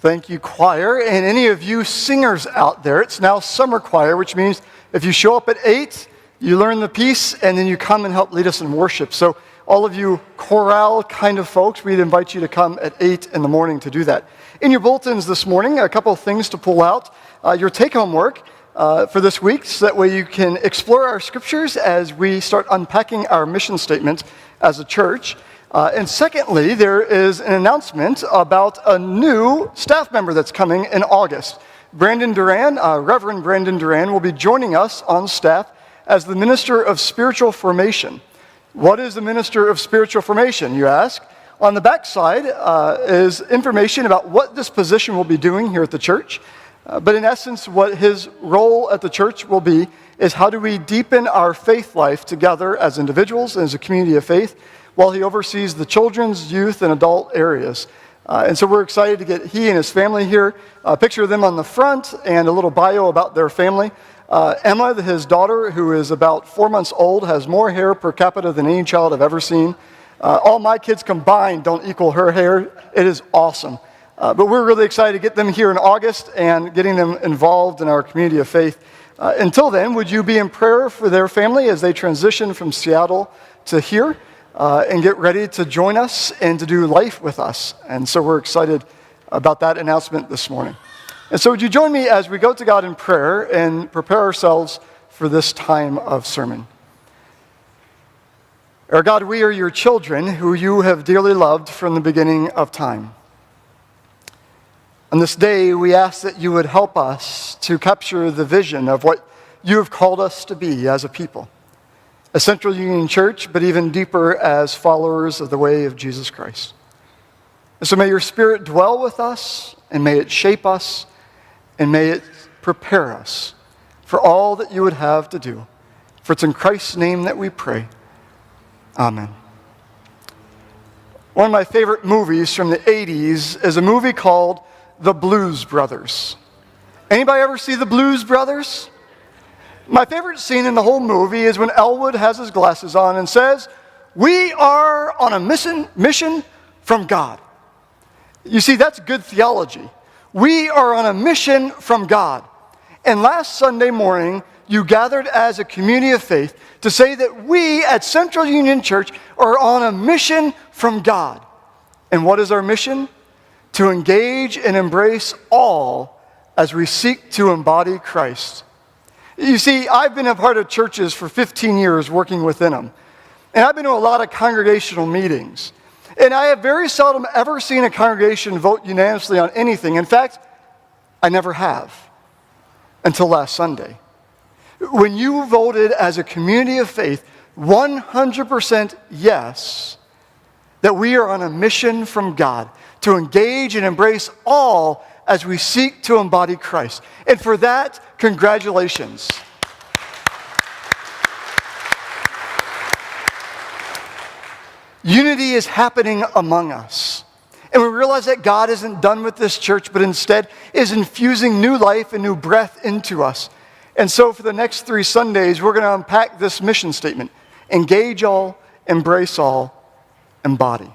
Thank you, choir. And any of you singers out there, it's now summer choir, which means if you show up at 8, you learn the piece, and then you come and help lead us in worship. So all of you chorale kind of folks, we'd invite you to come at 8 in the morning to do that. In your bulletins this morning, a couple of things to pull out. Your take-home work for this week, so that way you can explore our scriptures as we start unpacking our mission statement as a church. And secondly, there is an announcement about a new staff member that's coming in August. Brandon Duran, Reverend Brandon Duran, will be joining us on staff as the Minister of Spiritual Formation. What is the Minister of Spiritual Formation, you ask? On the back side is information about what this position will be doing here at the church. But in essence, what his role at the church will be is how do we deepen our faith life together as individuals and as a community of faith, while he oversees the children's, youth, and adult areas. And so we're excited to get he and his family here. A picture of them on the front and a little bio about their family. Emma, his daughter, who is about 4 months old, has more hair per capita than any child I've ever seen. All my kids combined don't equal her hair. It is awesome. But we're really excited to get them here in August and getting them involved in our community of faith. Until then, would you be in prayer for their family as they transition from Seattle to here? And get ready to join us and to do life with us. And so we're excited about that announcement this morning. And so would you join me as we go to God in prayer and prepare ourselves for this time of sermon. Our God, we are your children who you have dearly loved from the beginning of time. On this day, we ask that you would help us to capture the vision of what you have called us to be as a people. A Central Union Church, but even deeper as followers of the way of Jesus Christ. And so may your Spirit dwell with us, and may it shape us, and may it prepare us for all that you would have to do. For it's in Christ's name that we pray. Amen. One of my favorite movies from the 80s is a movie called The Blues Brothers. Anybody ever see The Blues Brothers? My favorite scene in the whole movie is when Elwood has his glasses on and says, "We are on a mission from God." You see, that's good theology. We are on a mission from God. And last Sunday morning, you gathered as a community of faith to say that we at Central Union Church are on a mission from God. And what is our mission? To engage and embrace all as we seek to embody Christ. You see, I've been a part of churches for 15 years working within them. And I've been to a lot of congregational meetings. And I have very seldom ever seen a congregation vote unanimously on anything. In fact, I never have until last Sunday. When you voted as a community of faith, 100% yes, that we are on a mission from God to engage and embrace all as we seek to embody Christ. And for that, congratulations. Unity is happening among us. And we realize that God isn't done with this church, but instead is infusing new life and new breath into us. And so for the next 3 Sundays, we're going to unpack this mission statement. Engage all, embrace all, embody.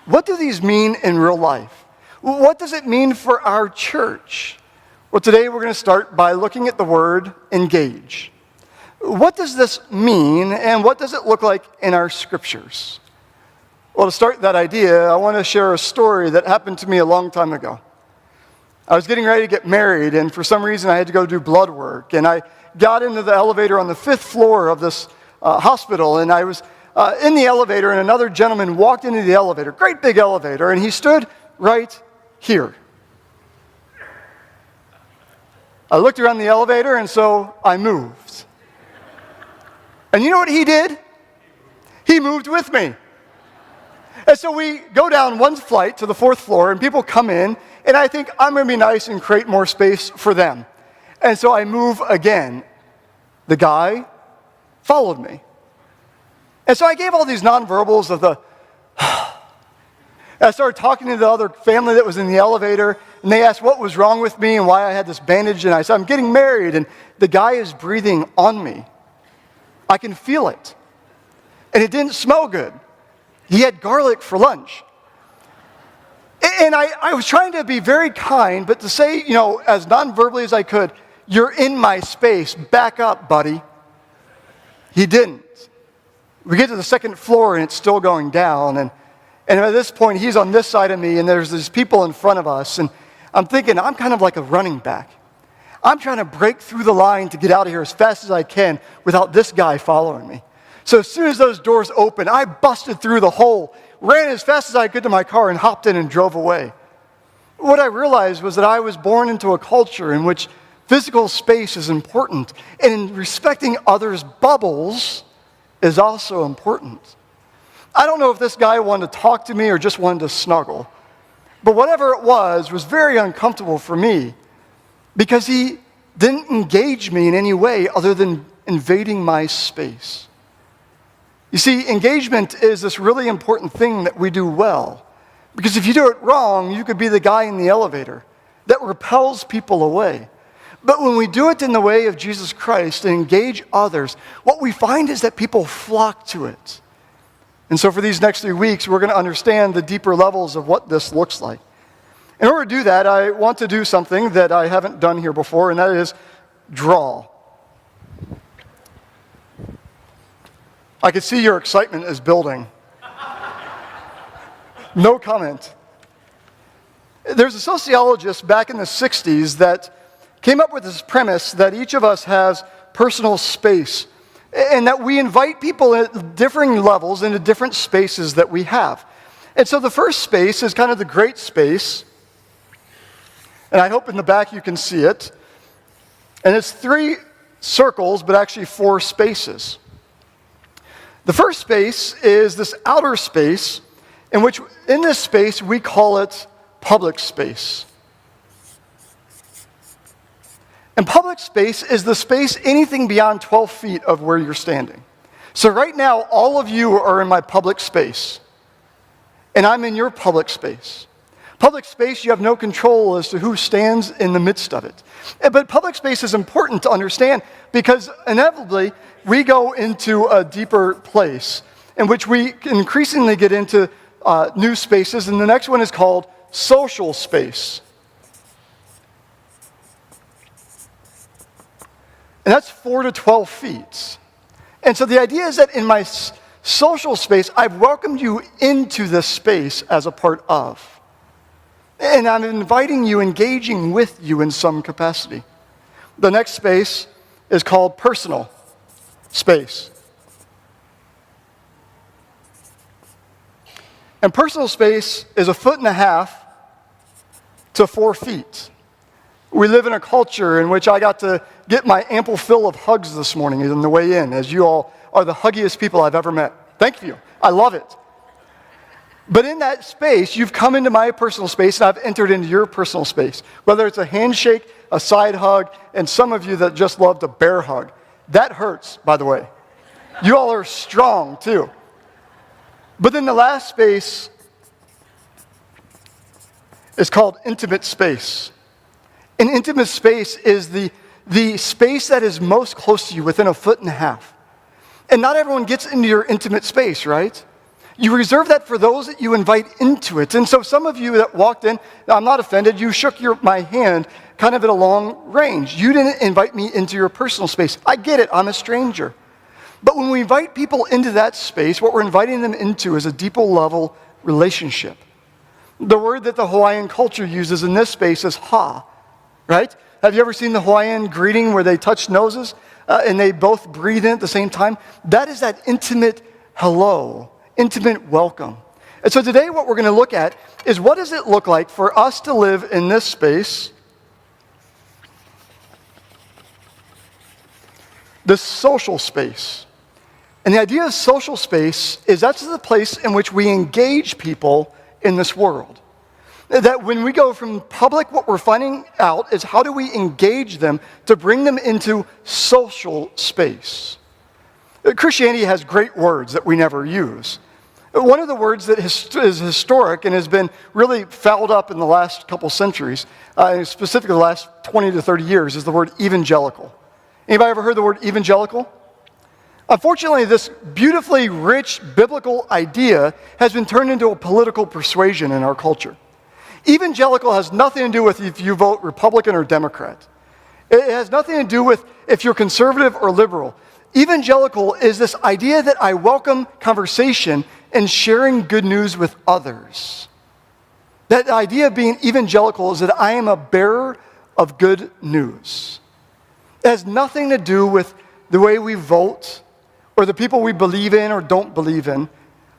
What do these mean in real life? What does it mean for our church? Well, today we're going to start by looking at the word engage. What does this mean, and what does it look like in our scriptures? Well, to start that idea, I want to share a story that happened to me a long time ago. I was getting ready to get married, and for some reason I had to go do blood work. And I got into the elevator on the 5th floor of this hospital, and I was in the elevator, and another gentleman walked into the elevator, great big elevator, and he stood right here. I looked around the elevator, and so I moved. And you know what he did? He moved with me. And so we go down one flight to the 4th floor, and people come in, and I think I'm going to be nice and create more space for them. And so I move again. The guy followed me. And so I gave all these nonverbals of the, I started talking to the other family that was in the elevator, and they asked what was wrong with me and why I had this bandage, and I said, I'm getting married, and the guy is breathing on me. I can feel it. And it didn't smell good. He had garlic for lunch. And I was trying to be very kind, but to say, as non-verbally as I could, you're in my space, back up, buddy. He didn't. We get to the second floor and it's still going down. And at this point, he's on this side of me and there's these people in front of us. And I'm thinking, I'm kind of like a running back. I'm trying to break through the line to get out of here as fast as I can without this guy following me. So as soon as those doors opened, I busted through the hole, ran as fast as I could to my car and hopped in and drove away. What I realized was that I was born into a culture in which physical space is important, and respecting others' bubbles is also important. I don't know if this guy wanted to talk to me or just wanted to snuggle, but whatever it was very uncomfortable for me because he didn't engage me in any way other than invading my space. You see, engagement is this really important thing that we do well, because if you do it wrong, you could be the guy in the elevator that repels people away. But when we do it in the way of Jesus Christ and engage others, what we find is that people flock to it. And so for these next 3 weeks, we're going to understand the deeper levels of what this looks like. In order to do that, I want to do something that I haven't done here before, and that is draw. I can see your excitement is building. No comment. There's a sociologist back in the 60s that came up with this premise that each of us has personal space and that we invite people at differing levels into different spaces that we have. And so the first space is kind of the great space, and I hope in the back you can see it. And it's 3 circles, but actually 4 spaces. The first space is this outer space, in which in this space we call it public space. And public space is the space anything beyond 12 feet of where you're standing. So right now, all of you are in my public space, and I'm in your public space. Public space, you have no control as to who stands in the midst of it. But public space is important to understand because inevitably we go into a deeper place in which we increasingly get into new spaces, and the next one is called social space. And that's 4 to 12 feet. And so the idea is that in my social space, I've welcomed you into this space as a part of. And I'm inviting you, engaging with you in some capacity. The next space is called personal space. And personal space is 1.5 feet to 4 feet. We live in a culture in which I got to get my ample fill of hugs this morning on the way in, as you all are the huggiest people I've ever met. Thank you. I love it. But in that space, you've come into my personal space, and I've entered into your personal space. Whether it's a handshake, a side hug, and some of you that just loved a bear hug. That hurts, by the way. You all are strong, too. But then the last space is called intimate space. An intimate space is the space that is most close to you, within 1.5 feet. And not everyone gets into your intimate space, right? You reserve that for those that you invite into it. And so some of you that walked in, I'm not offended, you shook my hand kind of at a long range. You didn't invite me into your personal space. I get it, I'm a stranger. But when we invite people into that space, what we're inviting them into is a deeper level relationship. The word that the Hawaiian culture uses in this space is ha, right? Have you ever seen the Hawaiian greeting where they touch noses and they both breathe in at the same time? That is that intimate hello, intimate welcome. And so today what we're going to look at is what does it look like for us to live in this space, this social space. And the idea of social space is that's the place in which we engage people in this world. That when we go from public, what we're finding out is how do we engage them to bring them into social space. Christianity has great words that we never use. One of the words that is historic and has been really fouled up in the last couple centuries, specifically the last 20 to 30 years, is the word evangelical. Anybody ever heard the word evangelical? Unfortunately, this beautifully rich biblical idea has been turned into a political persuasion in our culture. Evangelical has nothing to do with if you vote Republican or Democrat. It has nothing to do with if you're conservative or liberal. Evangelical is this idea that I welcome conversation and sharing good news with others. That idea of being evangelical is that I am a bearer of good news. It has nothing to do with the way we vote or the people we believe in or don't believe in.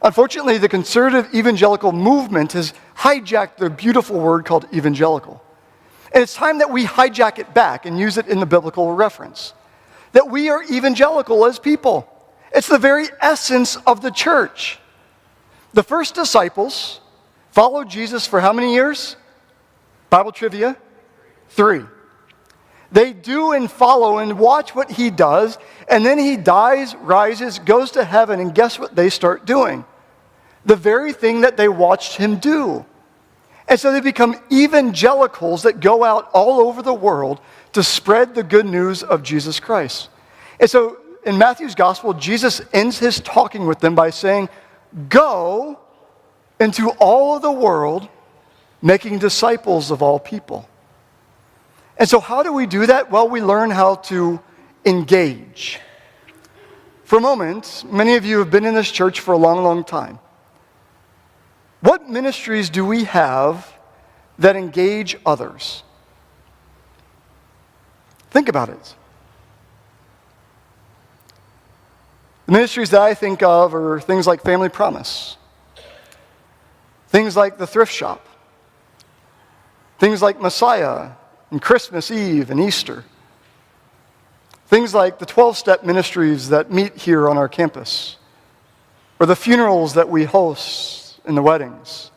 Unfortunately, the conservative evangelical movement has hijacked the beautiful word called evangelical. And it's time that we hijack it back and use it in the biblical reference. That we are evangelical as people. It's the very essence of the church. The first disciples followed Jesus for how many years? Bible trivia? 3. They do and follow and watch what he does, and then he dies, rises, goes to heaven, and guess what they start doing? The very thing that they watched him do. And so they become evangelicals that go out all over the world to spread the good news of Jesus Christ. And so in Matthew's gospel, Jesus ends his talking with them by saying, go into all of the world, making disciples of all people. And so how do we do that? Well, we learn how to engage. For a moment, many of you have been in this church for a long, long time. What ministries do we have that engage others? Think about it. The ministries that I think of are things like Family Promise, things like the Thrift Shop, things like Messiah and Christmas Eve and Easter, things like the 12-step ministries that meet here on our campus, or the funerals that we host and the weddings.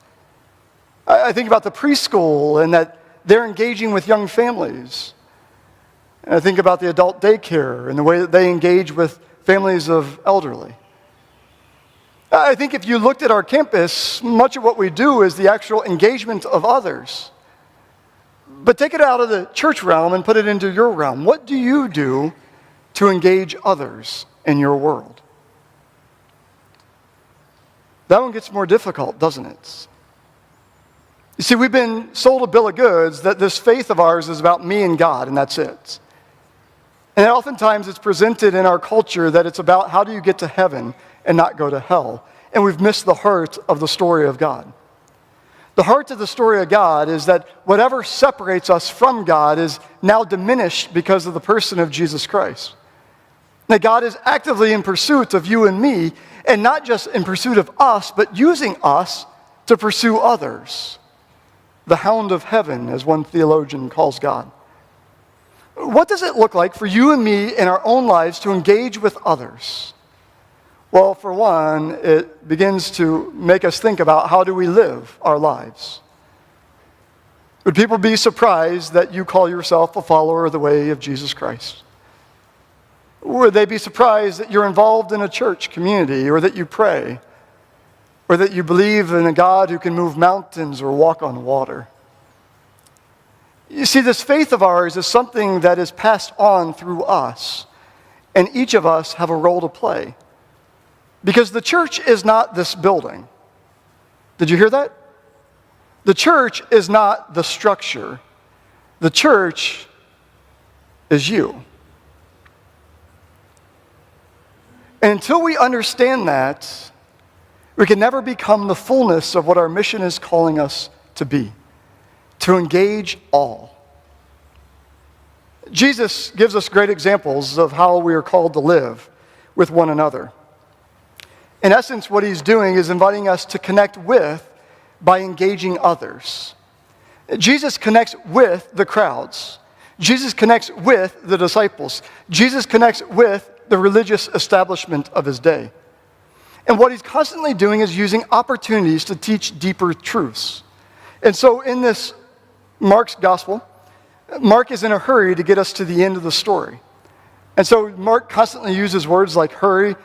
I think about the preschool and that they're engaging with young families. And I think about the adult daycare and the way that they engage with families of elderly. I think if you looked at our campus, much of what we do is the actual engagement of others. But take it out of the church realm and put it into your realm. What do you do to engage others in your world? That one gets more difficult, doesn't it? You see, we've been sold a bill of goods that this faith of ours is about me and God, and that's it. And oftentimes it's presented in our culture that it's about how do you get to heaven and not go to hell. And we've missed the heart of the story of God. The heart of the story of God is that whatever separates us from God is now diminished because of the person of Jesus Christ. That God is actively in pursuit of you and me, and not just in pursuit of us, but using us to pursue others. The hound of heaven, as one theologian calls God. What does it look like for you and me in our own lives to engage with others? Well, for one, it begins to make us think about how do we live our lives. Would people be surprised that you call yourself a follower of the way of Jesus Christ? Would they be surprised that you're involved in a church community, or that you pray, or that you believe in a God who can move mountains or walk on water? You see, this faith of ours is something that is passed on through us, and each of us have a role to play. Because the church is not this building. Did you hear that? The church is not the structure. The church is you. And until we understand that, we can never become the fullness of what our mission is calling us to be, to engage all. Jesus gives us great examples of how we are called to live with one another. In essence, what he's doing is inviting us to connect with by engaging others. Jesus connects with the crowds. Jesus connects with the disciples. Jesus connects with the religious establishment of his day. And what he's constantly doing is using opportunities to teach deeper truths. And so in this Mark's gospel, Mark is in a hurry to get us to the end of the story. And so Mark constantly uses words like hurry,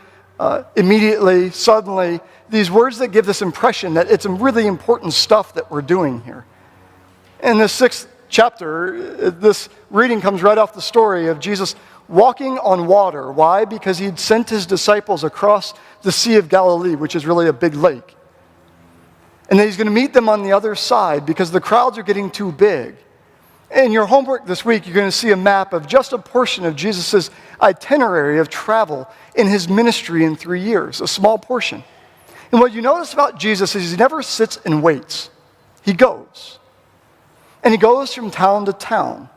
immediately, suddenly, these words that give this impression that it's really important stuff that we're doing here. In the 6th chapter, this reading comes right off the story of Jesus walking on water. Why? Because he'd sent his disciples across the Sea of Galilee, which is really a big lake. And then he's going to meet them on the other side because the crowds are getting too big. In your homework this week, you're going to see a map of just a portion of Jesus' itinerary of travel in his ministry in 3 years, a small portion. And what you notice about Jesus is he never sits and waits. He goes. And he goes from town to town.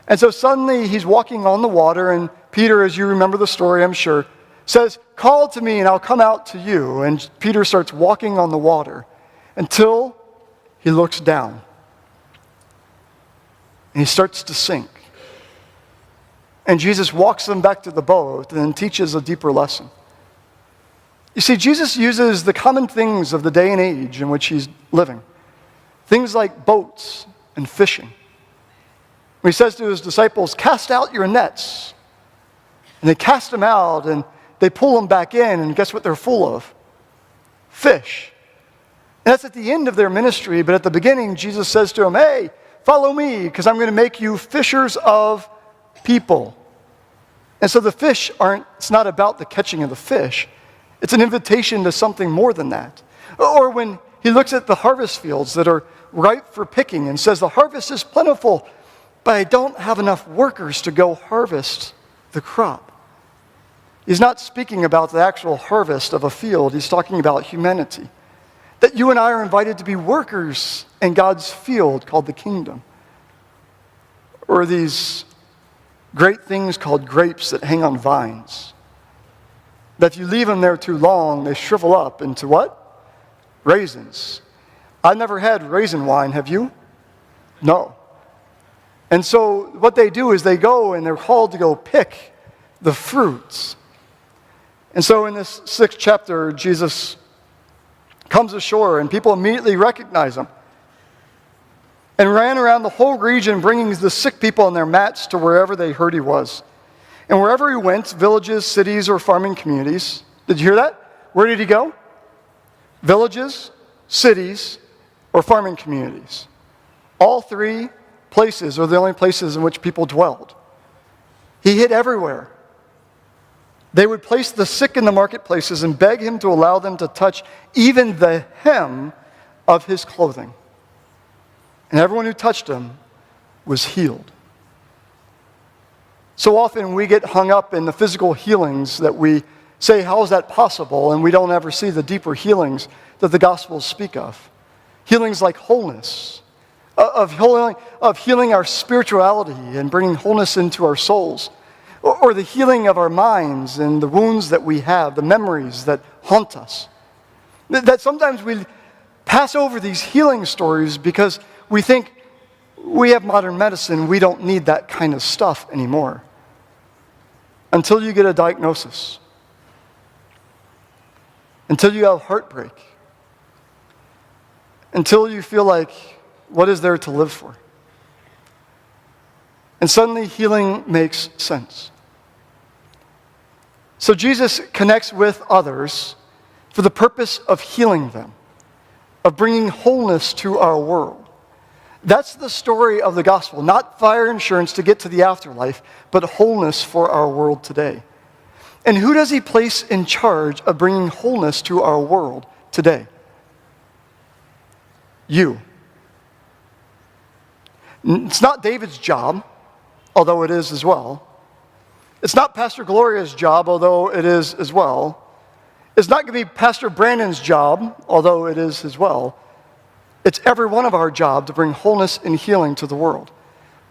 And so suddenly he's walking on the water, and Peter, as you remember the story, I'm sure, says, "Call to me and I'll come out to you." And Peter starts walking on the water until he looks down. And he starts to sink. And Jesus walks them back to the boat and then teaches a deeper lesson. You see, Jesus uses the common things of the day and age in which he's living. Things like boats and fishing. He says to his disciples, "Cast out your nets." And they cast them out and they pull them back in, and guess what they're full of? Fish. And that's at the end of their ministry, but at the beginning, Jesus says to them, "Hey, follow me, because I'm going to make you fishers of people." And so the fish it's not about the catching of the fish. It's an invitation to something more than that. Or when he looks at the harvest fields that are ripe for picking and says, "The harvest is plentiful, but I don't have enough workers to go harvest the crop." He's not speaking about the actual harvest of a field. He's talking about humanity. That you and I are invited to be workers in God's field called the kingdom. Or these great things called grapes that hang on vines. That if you leave them there too long, they shrivel up into what? Raisins. I've never had raisin wine, have you? No. And so what they do is they go and they're called to go pick the fruits. And so in this 6th chapter, Jesus comes ashore and people immediately recognize him. And ran around the whole region bringing the sick people on their mats to wherever they heard he was. And wherever he went, villages, cities, or farming communities. Did you hear that? Where did he go? Villages, cities, or farming communities. All three places are the only places in which people dwelled. He hid everywhere. They would place the sick in the marketplaces and beg him to allow them to touch even the hem of his clothing. And everyone who touched him was healed. So often we get hung up in the physical healings that we say, how is that possible? And we don't ever see the deeper healings that the Gospels speak of. Healings like wholeness, of healing our spirituality and bringing wholeness into our souls. Or the healing of our minds and the wounds that we have, the memories that haunt us. That sometimes we pass over these healing stories because we think we have modern medicine, we don't need that kind of stuff anymore. Until you get a diagnosis. Until you have heartbreak. Until you feel like, what is there to live for? And suddenly healing makes sense. So Jesus connects with others for the purpose of healing them, of bringing wholeness to our world. That's the story of the gospel, not fire insurance to get to the afterlife, but wholeness for our world today. And who does he place in charge of bringing wholeness to our world today? You. It's not David's job, although it is as well. It's not Pastor Gloria's job, although it is as well. It's not going to be Pastor Brandon's job, although it is as well. It's every one of our job to bring wholeness and healing to the world,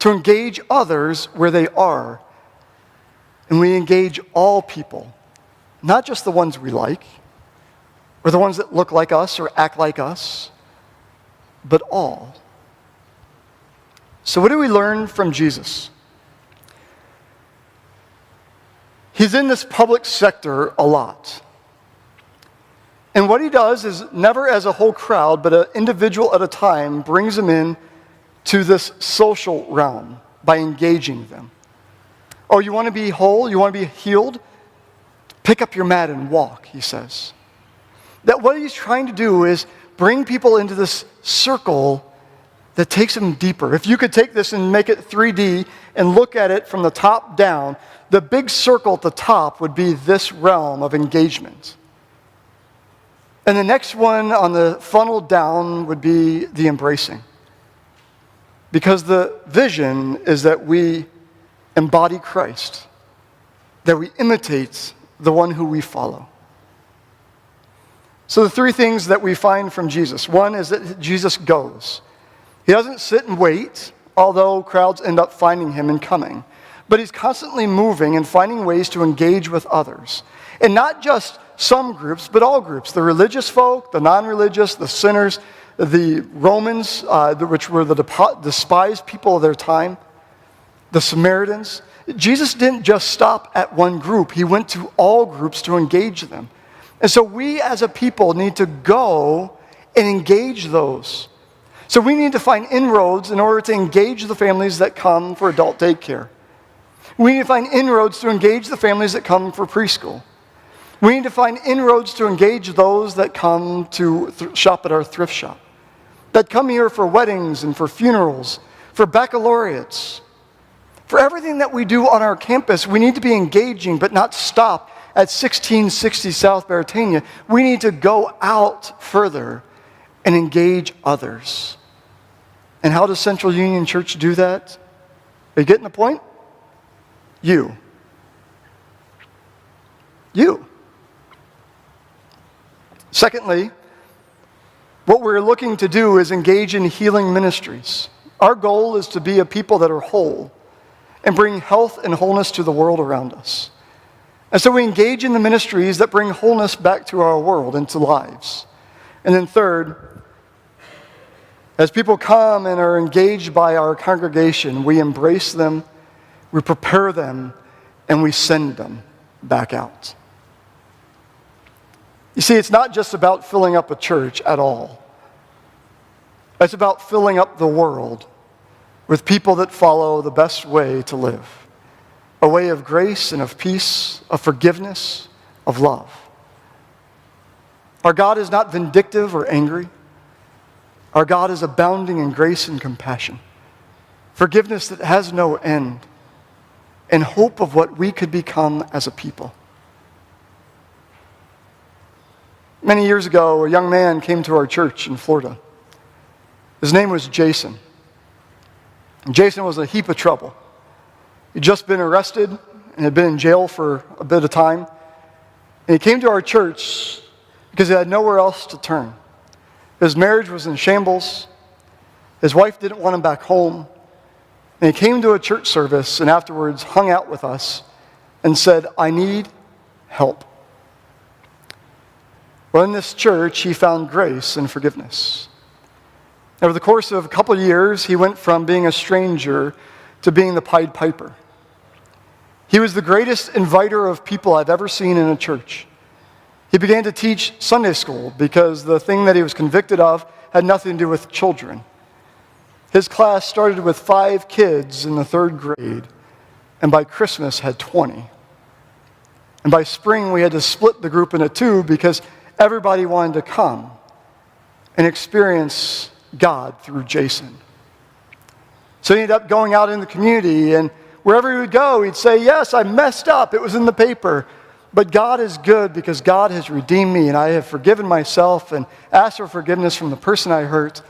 to engage others where they are. And we engage all people, not just the ones we like, or the ones that look like us or act like us, but all. So what do we learn from Jesus? He's in this public sector a lot. And what he does is never as a whole crowd, but an individual at a time, brings them in to this social realm by engaging them. Oh, you want to be whole? You want to be healed? Pick up your mat and walk, he says. That what he's trying to do is bring people into this circle that takes them deeper. If you could take this and make it 3D and look at it from the top down, the big circle at the top would be this realm of engagement. And the next one on the funnel down would be the embracing. Because the vision is that we embody Christ, that we imitate the one who we follow. So the three things that we find from Jesus. One is that Jesus goes. He doesn't sit and wait, although crowds end up finding him and coming. But he's constantly moving and finding ways to engage with others. And not just some groups, but all groups. The religious folk, the non-religious, the sinners, the Romans, which were the despised people of their time, the Samaritans. Jesus didn't just stop at one group. He went to all groups to engage them. And so we as a people need to go and engage those. So we need to find inroads in order to engage the families that come for adult daycare. We need to find inroads to engage the families that come for preschool. We need to find inroads to engage those that come to shop at our thrift shop, that come here for weddings and for funerals, for baccalaureates. For everything that we do on our campus, we need to be engaging, but not stop at 1660 South Baratania. We need to go out further and engage others. And how does Central Union Church do that? Are you getting the point? You. Secondly, what we're looking to do is engage in healing ministries. Our goal is to be a people that are whole and bring health and wholeness to the world around us. And so we engage in the ministries that bring wholeness back to our world and to lives. And then third, as people come and are engaged by our congregation, we embrace them, we prepare them, and we send them back out. You see, it's not just about filling up a church at all. It's about filling up the world with people that follow the best way to live. A way of grace and of peace, of forgiveness, of love. Our God is not vindictive or angry. Our God is abounding in grace and compassion. Forgiveness that has no end. And hope of what we could become as a people. Many years ago, a young man came to our church in Florida. His name was Jason. And Jason was a heap of trouble. He'd just been arrested and had been in jail for a bit of time. And he came to our church because he had nowhere else to turn. His marriage was in shambles. His wife didn't want him back home. And he came to a church service and afterwards hung out with us and said, "I need help." Well, in this church, he found grace and forgiveness. Over the course of a couple of years, he went from being a stranger to being the Pied Piper. He was the greatest inviter of people I've ever seen in a church. He began to teach Sunday school because the thing that he was convicted of had nothing to do with children. His class started with 5 kids in the 3rd grade, and by Christmas had 20. And by spring, we had to split the group into 2 because everybody wanted to come and experience God through Jason. So he ended up going out in the community, and wherever he would go, he'd say, "Yes, I messed up. It was in the paper. But God is good because God has redeemed me, and I have forgiven myself and asked for forgiveness from the person I hurt.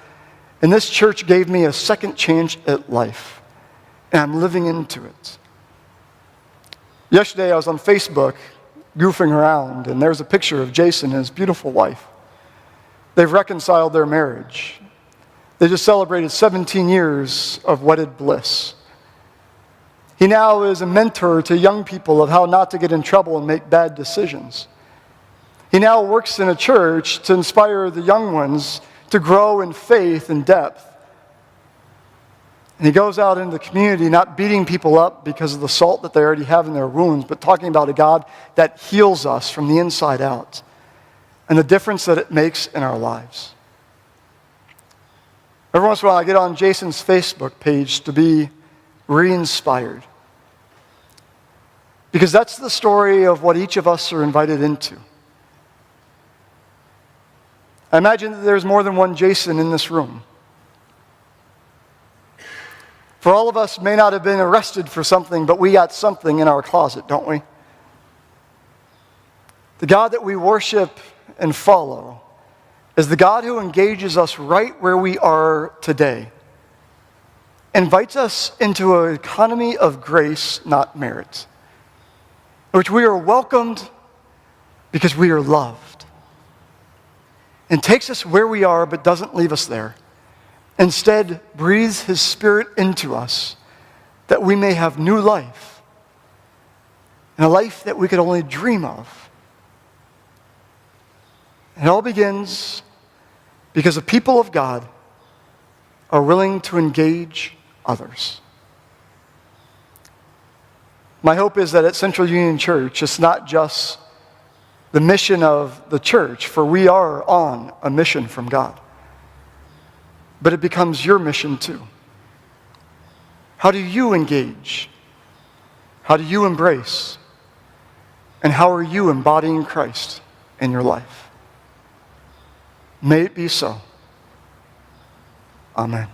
And this church gave me a second chance at life, and I'm living into it." Yesterday, I was on Facebook goofing around, and there's a picture of Jason and his beautiful wife. They've reconciled their marriage. They just celebrated 17 years of wedded bliss. He now is a mentor to young people of how not to get in trouble and make bad decisions. He now works in a church to inspire the young ones to grow in faith and depth. And he goes out into the community not beating people up because of the salt that they already have in their wounds, but talking about a God that heals us from the inside out and the difference that it makes in our lives. Every once in a while, I get on Jason's Facebook page to be re-inspired. Because that's the story of what each of us are invited into. I imagine that there's more than one Jason in this room. For all of us may not have been arrested for something, but we got something in our closet, don't we? The God that we worship and follow is the God who engages us right where we are today, invites us into an economy of grace, not merit, in which we are welcomed because we are loved, and takes us where we are but doesn't leave us there. Instead, breathes His Spirit into us that we may have new life, and a life that we could only dream of. It all begins because the people of God are willing to engage others. My hope is that at Central Union Church, it's not just the mission of the church, for we are on a mission from God, but it becomes your mission too. How do you engage? How do you embrace? And how are you embodying Christ in your life? May it be so. Amen.